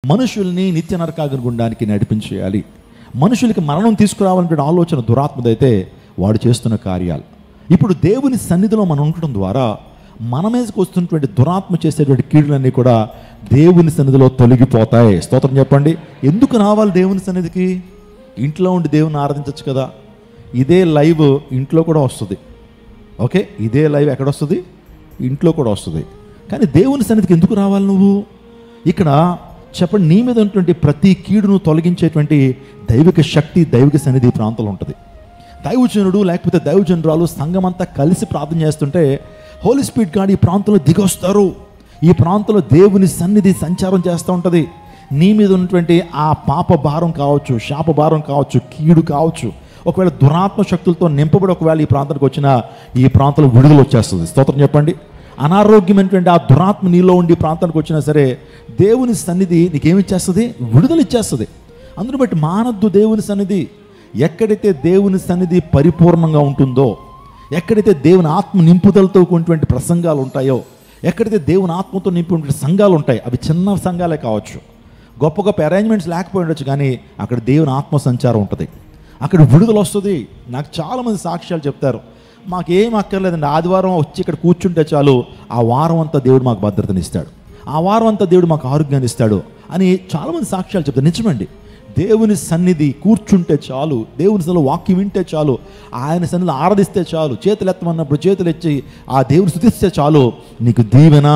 మనుషుల్ని నిత్య నరకాగ్నిగుండానికి నడిపించేయాలి. మనుషులకి మరణం తీసుకురావాలనే ఆలోచన దురాత్మదైతే వాడు చేస్తున్న కార్యాలు. ఇప్పుడు దేవుని సన్నిధిలో మనం ఉండటం ద్వారా మన మీదకి వస్తున్నటువంటి దురాత్మ చేసేటువంటి కీడులన్నీ కూడా దేవుని సన్నిధిలో తొలగిపోతాయి. స్తోత్రం చెప్పండి. ఎందుకు రావాలి దేవుని సన్నిధికి? ఇంట్లో ఉండి దేవుని ఆరాధించవచ్చు కదా. ఇదే లైవ్ ఇంట్లో కూడా వస్తుంది. ఓకే, ఇదే లైవ్ ఎక్కడ వస్తుంది? ఇంట్లో కూడా వస్తుంది. కానీ దేవుని సన్నిధికి ఎందుకు రావాలి నువ్వు? ఇక్కడ చెప్పండి, నీ మీద ఉన్నటువంటి ప్రతి కీడును తొలగించేటువంటి దైవిక శక్తి, దైవిక సన్నిధి ప్రాంతంలో ఉంటుంది. దైవజనుడు లేకపోతే దైవజనురాలు సంఘం అంతా కలిసి ప్రార్థన చేస్తుంటే హోలీ స్పిరిట్ గాడ్ ఈ ప్రాంతంలో దిగొస్తారు. ఈ ప్రాంతంలో దేవుని సన్నిధి సంచారం చేస్తూ ఉంటుంది. నీ మీద ఉన్నటువంటి ఆ పాప భారం కావచ్చు, శాప భారం కావచ్చు, కీడు కావచ్చు, ఒకవేళ దురాత్మ శక్తులతో నింపబడి ఒకవేళ ఈ ప్రాంతానికి వచ్చినా ఈ ప్రాంతంలో విడుదల వచ్చేస్తుంది. స్తోత్రం చెప్పండి. అనారోగ్యమైనటువంటి ఆ దురాత్మ నీలో ఉండి ప్రాంతానికి వచ్చినా సరే దేవుని సన్నిధి నీకేమిచ్చేస్తుంది? విడుదల ఇచ్చేస్తుంది. అందును బట్టి మానద్దు దేవుని సన్నిధి. ఎక్కడైతే దేవుని సన్నిధి పరిపూర్ణంగా ఉంటుందో, ఎక్కడైతే దేవుని ఆత్మ నింపుదలతో కూడినటువంటి ప్రసంగాలు ఉంటాయో, ఎక్కడైతే దేవుని ఆత్మతో నింపినటువంటి సంఘాలు ఉంటాయి, అవి చిన్న సంఘాలే కావచ్చు, గొప్ప గొప్ప అరేంజ్మెంట్స్ లేకపోయి ఉండొచ్చు, కానీ అక్కడ దేవుని ఆత్మ సంచారం ఉంటుంది, అక్కడ విడుదల వస్తుంది. నాకు చాలామంది సాక్ష్యాలు చెప్తారు, మాకేం అక్కర్లేదండి, ఆదివారం వచ్చి ఇక్కడ కూర్చుంటే చాలు, ఆ వారం అంతా దేవుడు మాకు భద్రతనిస్తాడు, ఆ వారం అంతా దేవుడు మాకు ఆరోగ్యాన్ని ఇస్తాడు అని చాలామంది సాక్ష్యాలు చెప్తారు. నిజమండి. దేవుని సన్నిధి కూర్చుంటే చాలు, దేవుని సన్నిధిలో వాక్యం వింటే చాలు, ఆయన సన్నిధిలో ఆరాధిస్తే చాలు, చేతులు ఎత్తమన్నప్పుడు చేతులు ఎత్తి ఆ దేవుని స్తుతిస్తే చాలు, నీకు దీవెన,